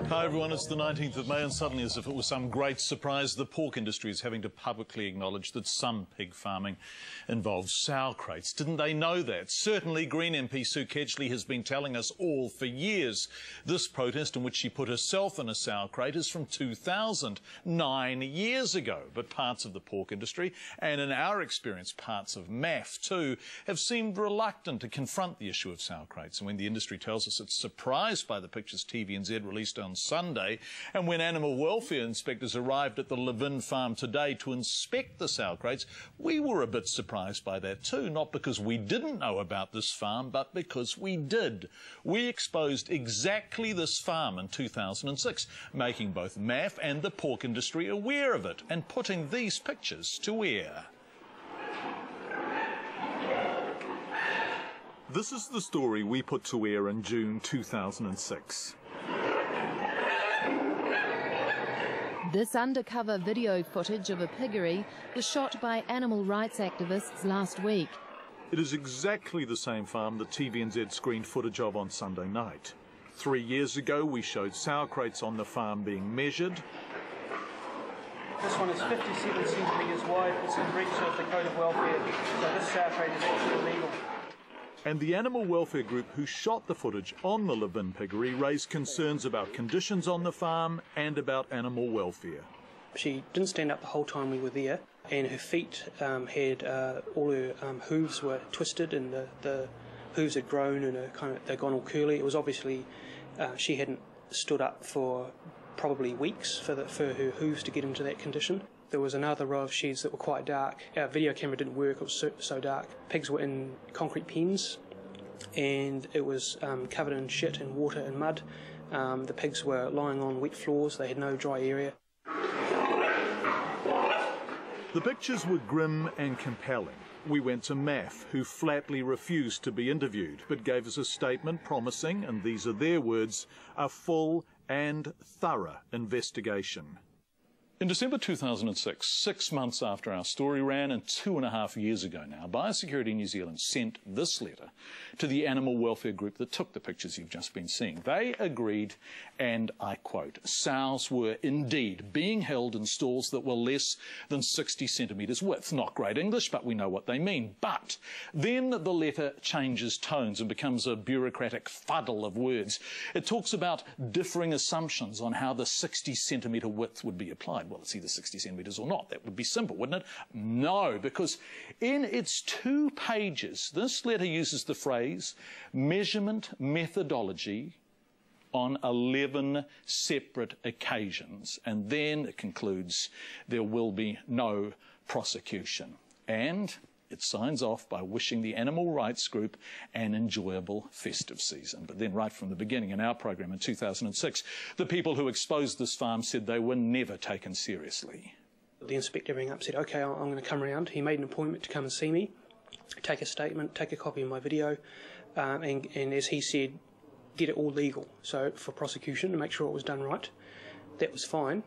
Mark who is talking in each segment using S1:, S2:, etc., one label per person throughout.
S1: Hi everyone, it's the 19th of May and suddenly, as if it was some great surprise, the pork industry is having to publicly acknowledge that some pig farming involves sow crates. Didn't they know that? Certainly Green MP Sue Ketchley has been telling us all for years. This protest, in which she put herself in a sow crate, is from 2000, 9 years ago. But parts of the pork industry, and in our experience parts of MAF too, have seemed reluctant to confront the issue of sow crates. And when the industry tells us it's surprised by the pictures TVNZ released on Sunday, and when animal welfare inspectors arrived at the Levin farm today to inspect the sow crates, we were a bit surprised by that too, not because we didn't know about this farm, but because we did. We exposed exactly this farm in 2006, making both MAF and the pork industry aware of it, and putting these pictures to air. This is the story we put to air in June 2006.
S2: This undercover video footage of a piggery was shot by animal rights activists last week.
S1: It is exactly the same farm that TVNZ screened footage of on Sunday night. 3 years ago, we showed sow crates on the farm being measured.
S3: This one is 57 centimetres wide. It's in breach of the Code of Welfare, so this sow crate is actually illegal.
S1: And the animal welfare group who shot the footage on the Levin piggery raised concerns about conditions on the farm and about animal welfare.
S3: She didn't stand up the whole time we were there, and her feet had all her hooves were twisted, and the hooves had grown and they'd gone all curly. It was obviously she hadn't stood up for probably weeks for her hooves to get into that condition. There was another row of sheds that were quite dark. Our video camera didn't work, it was so dark. Pigs were in concrete pens, and it was covered in shit and water and mud. The pigs were lying on wet floors, they had no dry area.
S1: The pictures were grim and compelling. We went to MAF, who flatly refused to be interviewed, but gave us a statement promising, and these are their words, a full and thorough investigation. In December 2006, 6 months after our story ran and 2.5 years ago now, Biosecurity New Zealand sent this letter to the animal welfare group that took the pictures you've just been seeing. They agreed, and I quote, sows were indeed being held in stalls that were less than 60 centimetres width. Not great English, but we know what they mean. But then the letter changes tones and becomes a bureaucratic fuddle of words. It talks about differing assumptions on how the 60 centimetre width would be applied. Well, it's either 60 centimetres or not. That would be simple, wouldn't it? No, because in its 2 pages, this letter uses the phrase measurement methodology on 11 separate occasions. And then it concludes there will be no prosecution. And it signs off by wishing the animal rights group an enjoyable festive season. But then right from the beginning in our program in 2006, the people who exposed this farm said they were never taken seriously.
S3: The inspector rang up, said, OK, I'm going to come around. He made an appointment to come and see me, take a statement, take a copy of my video, and as he said, get it all legal, so for prosecution, to make sure it was done right. That was fine.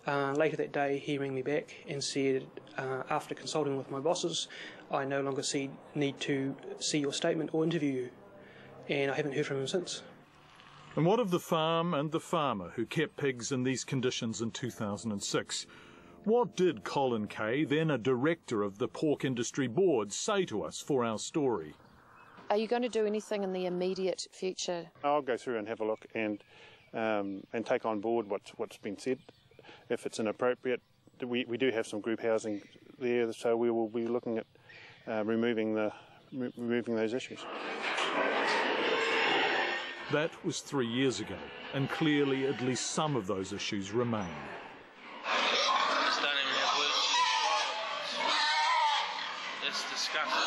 S3: Later that day, he rang me back and said, after consulting with my bosses, I no longer need to see your statement or interview you. And I haven't heard from him since.
S1: And what of the farm and the farmer who kept pigs in these conditions in 2006? What did Colin Kay, then a director of the Pork Industry Board, say to us for our story?
S2: Are you going to do anything in the immediate future?
S4: I'll go through and have a look and take on board what's been said. If it's inappropriate, we do have some group housing there, so we will be looking at removing those issues.
S1: That was 3 years ago, and clearly at least some of those issues remain.
S5: It's disgusting.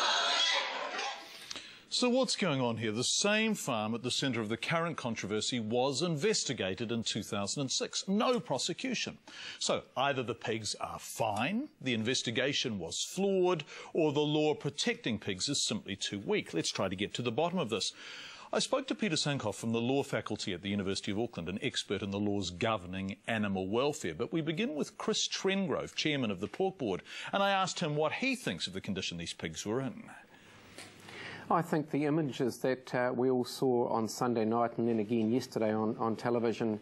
S1: So what's going on here? The same farm at the centre of the current controversy was investigated in 2006. No prosecution. So either the pigs are fine, the investigation was flawed, or the law protecting pigs is simply too weak. Let's try to get to the bottom of this. I spoke to Peter Sankoff from the law faculty at the University of Auckland, an expert in the laws governing animal welfare. But we begin with Chris Trengrove, chairman of the Pork Board, and I asked him what he thinks of the condition these pigs were in.
S6: I think the images that we all saw on Sunday night and then again yesterday on television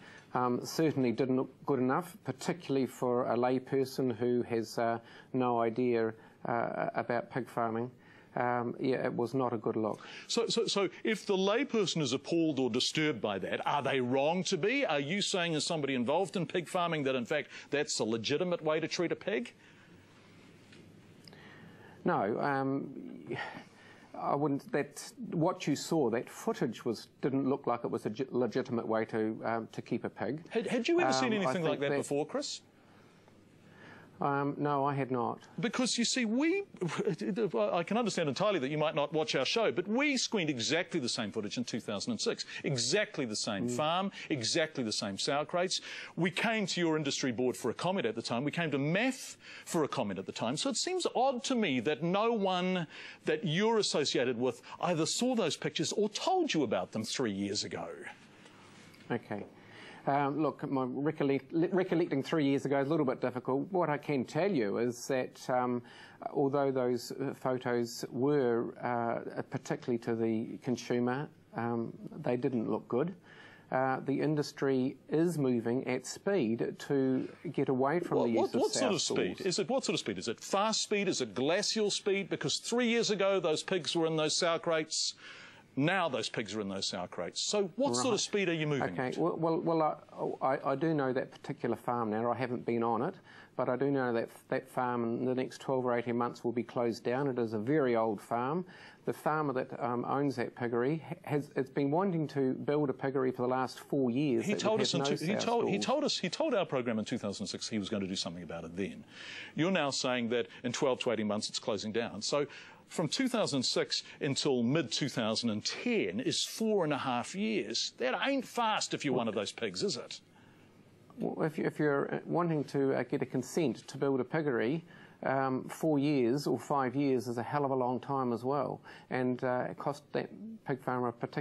S6: certainly didn't look good enough, particularly for a layperson who has no idea about pig farming. Yeah, it was not a good look. So
S1: if the layperson is appalled or disturbed by that, are they wrong to be? Are you saying, as somebody involved in pig farming, that in fact that's a legitimate way to treat a pig?
S6: No, I wouldn't. What you saw, that footage didn't look like it was a legitimate way to keep a pig.
S1: Had you ever seen anything like that before, Chris?
S6: No, I had not.
S1: Because, you see, I can understand entirely that you might not watch our show, but we screened exactly the same footage in 2006. Exactly the same farm, exactly the same sow crates. We came to your industry board for a comment at the time. We came to MAF for a comment at the time. So it seems odd to me that no one that you're associated with either saw those pictures or told you about them 3 years ago.
S6: Okay. Look, my recollecting 3 years ago is a little bit difficult. What I can tell you is that although those photos were, particularly to the consumer, they didn't look good. The industry is moving at speed to get away from the use of
S1: what sort of
S6: sow
S1: speed? What sort of speed? Is it fast speed? Is it glacial speed? Because 3 years ago those pigs were in those sow crates. Now those pigs are in those sow crates. So what sort of speed are you moving at?
S6: Okay, well, I do know that particular farm now. I haven't been on it, but I do know that that farm in the next 12 or 18 months will be closed down. It is a very old farm. The farmer that owns that piggery has been wanting to build a piggery for the last 4 years.
S1: He told our program in 2006 he was going to do something about it then. You're now saying that in 12 to 18 months it's closing down. So from 2006 until mid-2010 is 4.5 years. That ain't fast if you're one of those pigs, is it?
S6: Well, if you're wanting to get a consent to build a piggery, 4 years or 5 years is a hell of a long time as well, and it cost that pig farmer a particular